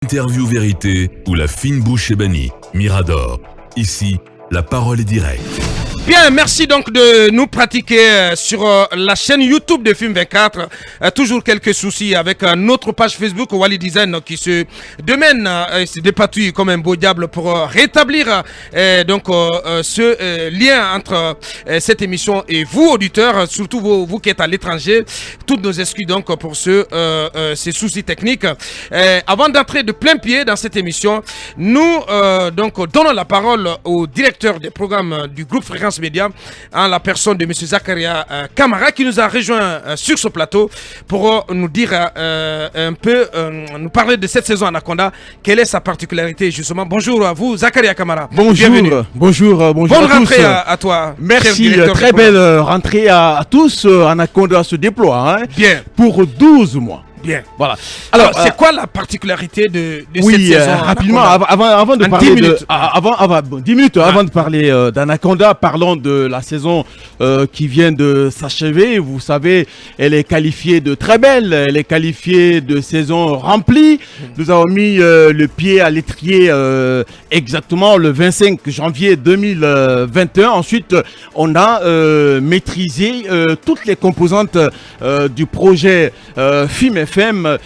Interview vérité ou la fine bouche ébanie. Mirador. Ici, la parole est directe. Bien, merci donc de nous pratiquer sur la chaîne YouTube de Film 24. Toujours quelques soucis avec notre page Facebook Wally Design qui se démène et se dépatouille comme un beau diable pour rétablir ce lien entre cette émission et vous, auditeurs, surtout vous qui êtes à l'étranger. Toutes nos excuses donc pour ces soucis techniques. Avant d'entrer de plein pied dans cette émission, nous donnons la parole au directeur des programmes du groupe Fréquence Média, en la personne de M. Zakaria Kamara, qui nous a rejoint sur ce plateau pour nous dire un peu, nous parler de cette saison Anaconda. Quelle est sa particularité justement? Bonjour à vous, Zakaria Kamara. Bonjour, bienvenue. Bonjour Bonne rentrée à toi. Merci, très belle rentrée à tous. Anaconda se déploie Bien. Pour 12 mois. Bien. Voilà. Alors c'est quoi la particularité de cette saison rapidement, avant de parler 10 minutes. Avant de parler d'Anaconda, parlons de la saison qui vient de s'achever. Vous savez, elle est qualifiée de très belle, elle est qualifiée de saison remplie. Nous avons mis le pied à l'étrier exactement le 25 janvier 2021. Ensuite, on a maîtrisé toutes les composantes du projet Film FM,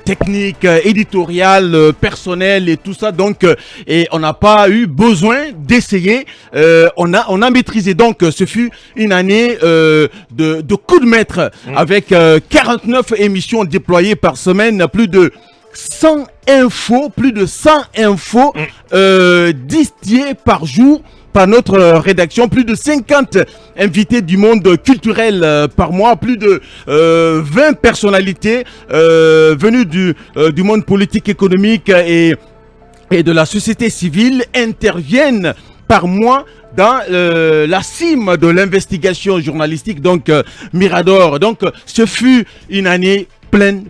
technique, éditoriale, personnel et tout ça. Donc, et on n'a pas eu besoin d'essayer. On a maîtrisé. Donc, ce fut une année de coup de maître avec 49 émissions déployées par semaine, plus de 100 infos distillées par jour par notre rédaction, plus de 50 invités du monde culturel par mois, plus de 20 personnalités venues du monde politique, économique et de la société civile interviennent par mois dans la cime de l'investigation journalistique, donc Mirador. Donc ce fut une année pleine.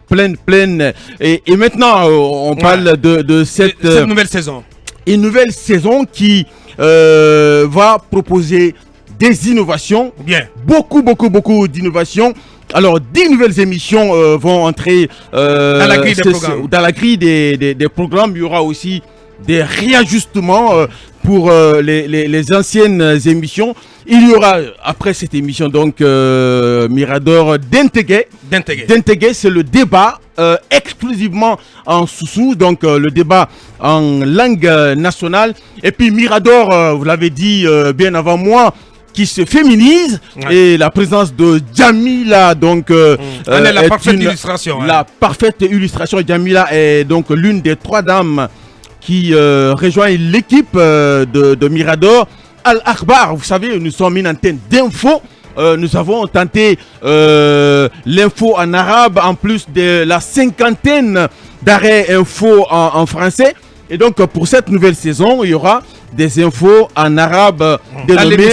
Et maintenant, on parle de cette nouvelle saison. Une nouvelle saison qui va proposer des innovations. Bien. Beaucoup d'innovations. Alors, 10 nouvelles émissions vont entrer dans la grille des programmes. Dans la grille des programmes. Il y aura aussi des réajustements pour les anciennes émissions. Il y aura, après cette émission, donc, Mirador d'Intégré. D'Intégré, c'est le débat exclusivement en Soussou, donc le débat en langue nationale. Et puis Mirador, vous l'avez dit bien avant moi, qui se féminise, et la présence de Djamila, donc la parfaite illustration. La parfaite illustration. Djamila est donc l'une des 3 dames qui rejoint l'équipe de Mirador. Al-Akhbar, vous savez, nous sommes une antenne d'info. Nous avons tenté l'info en arabe, en plus de la 50aine d'arrêts info en français. Et donc, pour cette nouvelle saison, il y aura des infos en arabe dénommées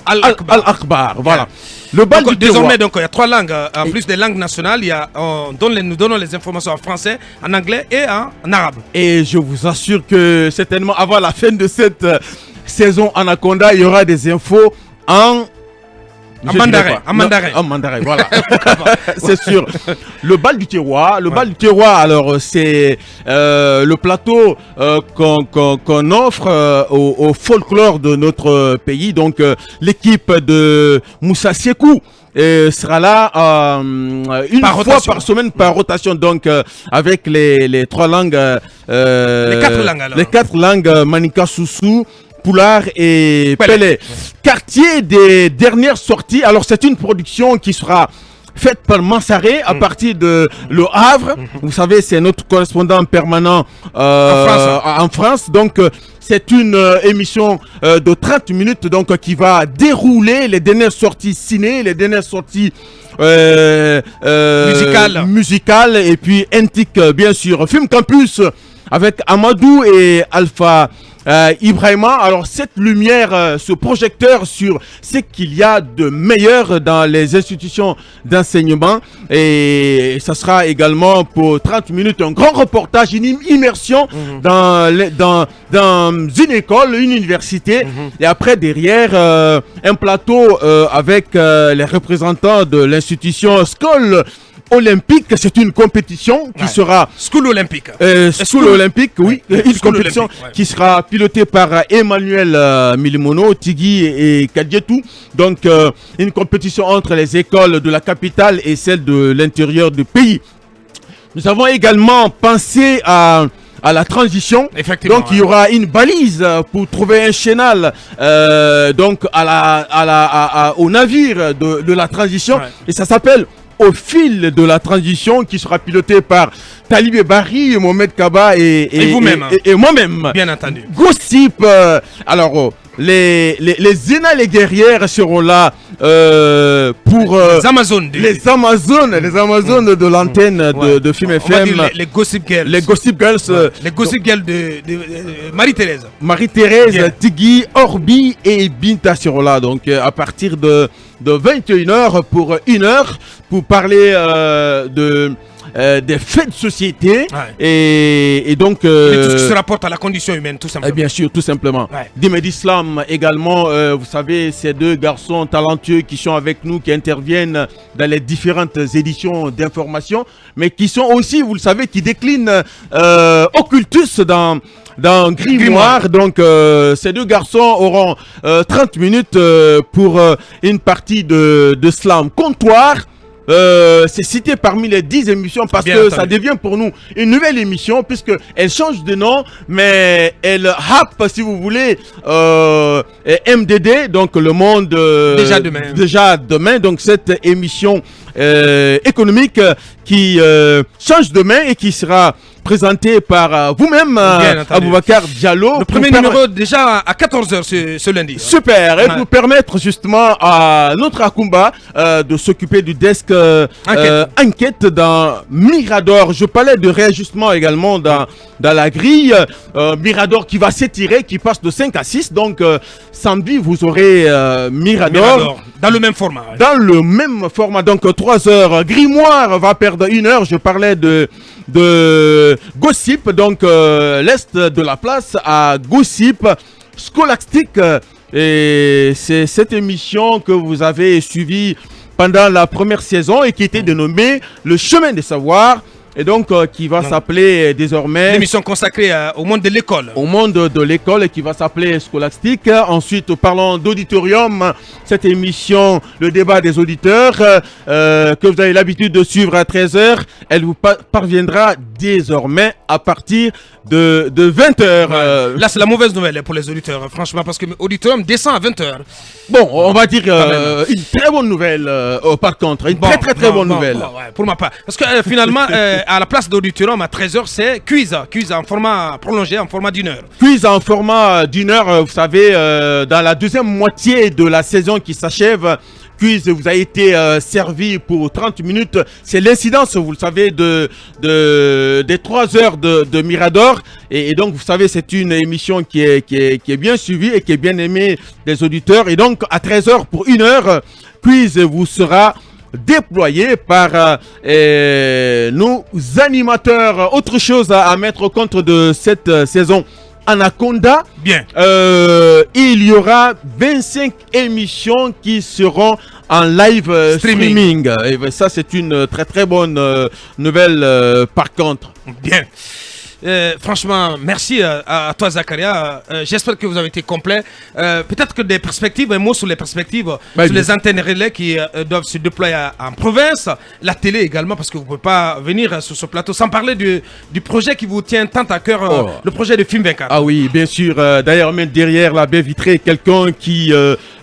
Al-Akhbar. Voilà. Le bal du désormais, donc, il y a 3 langues. En plus des langues nationales, nous donnons les informations en français, en anglais et en arabe. Et je vous assure que certainement, avant la fin de cette saison Anaconda, il y aura des infos en mandarin, voilà. C'est sûr. Le bal du terroir. Alors, c'est le plateau qu'on offre au folklore de notre pays. Donc, l'équipe de Moussa Sekou sera là une fois par semaine par rotation, donc avec les 3 langues, les 4 langues Maninka, Soussou, Poulard et Pelé. Quartier des dernières sorties. Alors c'est une production qui sera faite par Mansaré à partir de Le Havre. Vous savez, c'est notre correspondant permanent en France. Donc c'est une émission de 30 minutes donc qui va dérouler les dernières sorties ciné, les dernières sorties musicales et puis antiques, bien sûr. Film Campus avec Amadou et Alpha Ibrahima. Alors cette lumière, ce projecteur sur ce qu'il y a de meilleur dans les institutions d'enseignement, et ça sera également pour 30 minutes un grand reportage, une immersion dans une école, une université, et après derrière un plateau avec les représentants de l'institution Skoll olympique. C'est une compétition qui sera... School olympique. School olympique, oui. Une School compétition olympique, qui sera pilotée par Emmanuel Milimono, Tigui et Kadietou. Donc, une compétition entre les écoles de la capitale et celles de l'intérieur du pays. Nous avons également pensé à la transition. Effectivement. Donc il y aura une balise pour trouver un chénal donc au navire de la transition. Ouais. Et ça s'appelle Au fil de la transition, qui sera piloté par Talibé Barry, Mohamed Kaba et vous-même. Et moi-même. Bien entendu. Gossip. Alors les Zéna, les guerrières seront là pour les Amazones. les Amazones de l'antenne de Film On va FM. dire les Gossip Girls. Les Gossip Girls. Les Gossip Girls de Marie-Thérèse. Marie-Thérèse, Bien. Tigui, Orbi et Binta seront là. Donc à partir de 21h pour 1h pour parler des faits de société et donc Et tout ce qui se rapporte à la condition humaine, tout simplement. bien sûr, tout simplement. Ouais. Dimed Islam également, vous savez, ces deux garçons talentueux qui sont avec nous, qui interviennent dans les différentes éditions d'information, mais qui sont aussi, vous le savez, qui déclinent Occultus dans Grimoire. Donc ces deux garçons auront 30 minutes pour une partie de slam comptoir. C'est cité parmi les 10 émissions parce Bien que entendu. ça devient pour nous une nouvelle émission, puisque elle change de nom, mais elle happe, si vous voulez, MDD, donc le monde déjà demain. Donc cette émission économique qui change demain et qui sera présentée par vous-même, Aboubacar Diallo. Le premier numéro déjà à 14h ce lundi. Super, et pour permettre justement à notre Akumba de s'occuper du desk enquête dans Mirador. Je parlais de réajustement également dans la grille. Mirador qui va s'étirer, qui passe de 5 à 6. Donc samedi, vous aurez Mirador. Dans le même format. Dans le même format, donc 3 heures. Grimoire va perdre 1 heure. Je parlais de Gossip, donc l'est de la place à Gossip. Scholastique, et c'est cette émission que vous avez suivie pendant la première saison et qui était dénommée Le Chemin des Savoirs. Et donc qui va s'appeler désormais... L'émission consacrée au monde de l'école. Au monde de l'école, et qui va s'appeler Scholastique. Ensuite, parlons d'auditorium. Cette émission, le débat des auditeurs, que vous avez l'habitude de suivre à 13h, elle vous parviendra désormais à partir de 20h. Là, c'est la mauvaise nouvelle pour les auditeurs, franchement, parce que l'auditorium descend à 20h. Bon, on va dire une très bonne nouvelle, par contre. Une très bonne nouvelle. Pour ma part. Parce que finalement, à la place d'auditorium à 13h, c'est quiz en format prolongé, en format d'1 heure. Quiz en format d'1 heure, vous savez, dans la deuxième moitié de la saison qui s'achève. Quiz vous a été servi pour 30 minutes. C'est l'incidence, vous le savez, des 3 heures de Mirador. Et donc, vous savez, c'est une émission qui est bien suivie et qui est bien aimée des auditeurs. Et donc, à 13h pour 1 heure, Quiz vous sera déployé par nos animateurs. Autre chose à mettre au compte de cette saison Anaconda. Bien. Il y aura 25 émissions qui seront en live streaming. Et ça, c'est une très bonne nouvelle par contre. Bien. Franchement, merci à toi, Zakaria. J'espère que vous avez été complet. Peut-être que des perspectives, un mot sur les perspectives, sur les antennes relais qui doivent se déployer en province, la télé également, parce que vous ne pouvez pas venir sur ce plateau sans parler du projet qui vous tient tant à cœur, le projet de Film 24. Ah oui, bien sûr. D'ailleurs, même derrière la baie vitrée, quelqu'un qui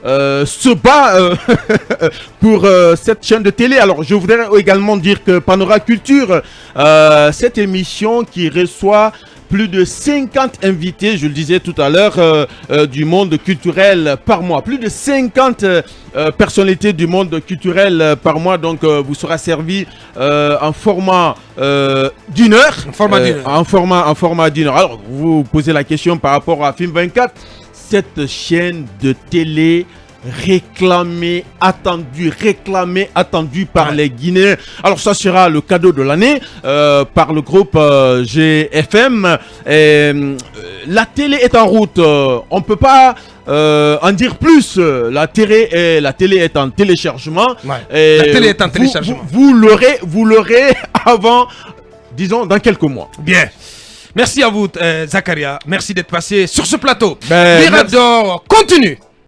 se bat pour cette chaîne de télé. Alors, je voudrais également dire que Panora Culture, cette émission qui reçoit plus de 50 invités, je le disais tout à l'heure, du monde culturel par mois. Plus de 50 personnalités du monde culturel par mois. Donc, vous sera servi en format d'1 heure. En format d'1 heure. Alors, vous posez la question par rapport à Film 24. Cette chaîne de télé réclamé, attendu par les Guinéens. Alors ça sera le cadeau de l'année par le groupe GFM. La télé est en route. On peut pas en dire plus. La télé est en téléchargement. Ouais. La télé est en téléchargement. Vous l'aurez avant, disons, dans quelques mois. Bien. Merci à vous, Zakaria. Merci d'être passé sur ce plateau. Mirador continue.